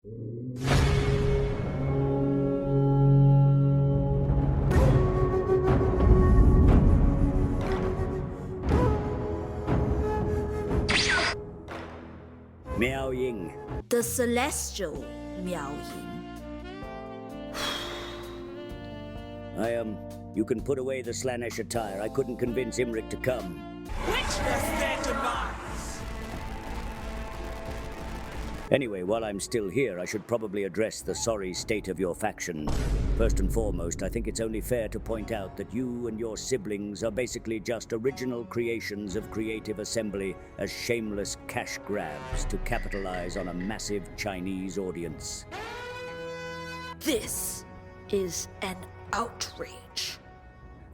Miao Ying. The celestial Miao Ying. You can put away the Slaanesh attire. I couldn't convince Imric to come. Witness their demise! Anyway, while I'm still here, I should probably address the sorry state of your faction. First and foremost, I think it's only fair to point out that you and your siblings are basically just original creations of creative assembly as shameless cash grabs to capitalize on a massive Chinese audience. This is an outrage.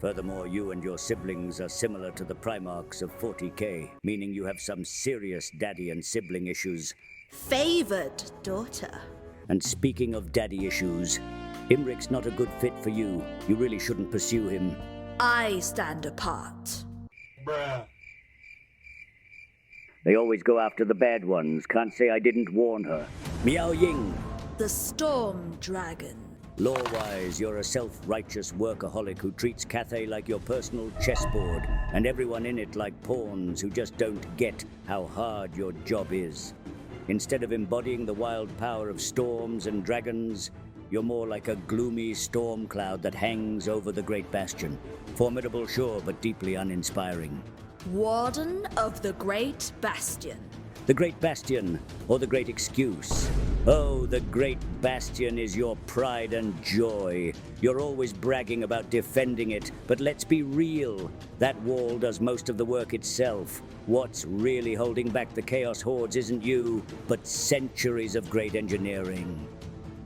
Furthermore, you and your siblings are similar to the Primarchs of 40K, meaning you have some serious daddy and sibling issues. Favored daughter. And speaking of daddy issues, Imric's not a good fit for you. You really shouldn't pursue him. I stand apart. Bruh. They always go after the bad ones. Can't say I didn't warn her. Miao Ying. The Storm Dragon. Lore-wise, you're a self-righteous workaholic who treats Cathay like your personal chessboard, and everyone in it like pawns who just don't get how hard your job is. Instead of embodying the wild power of storms and dragons, you're more like a gloomy storm cloud that hangs over the Great Bastion. Formidable, sure, but deeply uninspiring. Warden of the Great Bastion. The Great Bastion, or the Great Excuse. Oh, the Great Bastion is your pride and joy. You're always bragging about defending it, but let's be real. That wall does most of the work itself. What's really holding back the Chaos Hordes isn't you, but centuries of great engineering.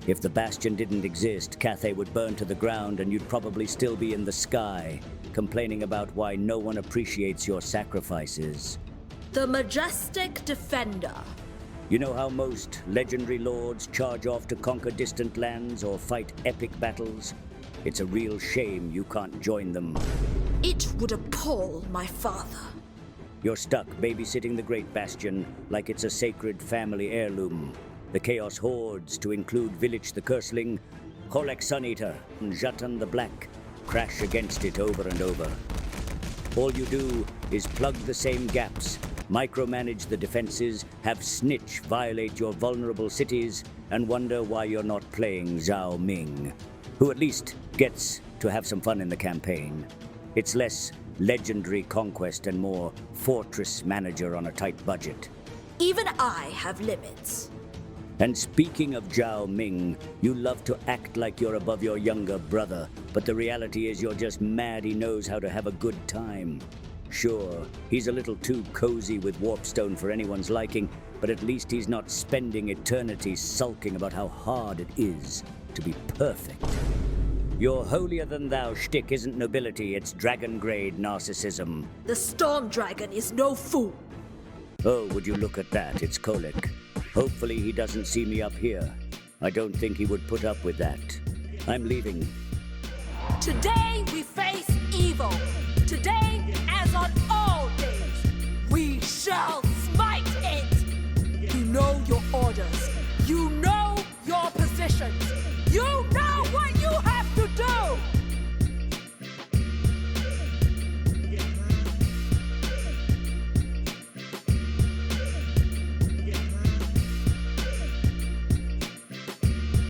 If the Bastion didn't exist, Cathay would burn to the ground and you'd probably still be in the sky, complaining about why no one appreciates your sacrifices. The Majestic Defender. You know how most legendary lords charge off to conquer distant lands or fight epic battles? It's a real shame you can't join them. It would appall my father. You're stuck babysitting the Great Bastion like it's a sacred family heirloom. The Chaos Hordes, to include Village the Curseling, Holek Suneater, and Jatan the Black, crash against it over and over. All you do is plug the same gaps, micromanage the defenses, have Snitch violate your vulnerable cities, and wonder why you're not playing Zhao Ming, who at least gets to have some fun in the campaign. It's less legendary conquest and more fortress manager on a tight budget. Even I have limits. And speaking of Zhao Ming, you love to act like you're above your younger brother, but the reality is you're just mad he knows how to have a good time. Sure, he's a little too cozy with Warpstone for anyone's liking, but at least he's not spending eternity sulking about how hard it is to be perfect. Your holier-than-thou shtick isn't nobility, it's dragon-grade narcissism. The Storm Dragon is no fool. Oh, would you look at that, it's Kolek. Hopefully he doesn't see me up here. I don't think he would put up with that. I'm leaving. Today we face evil. Today, as on all days, we shall smite it. You know your orders. You know your positions. You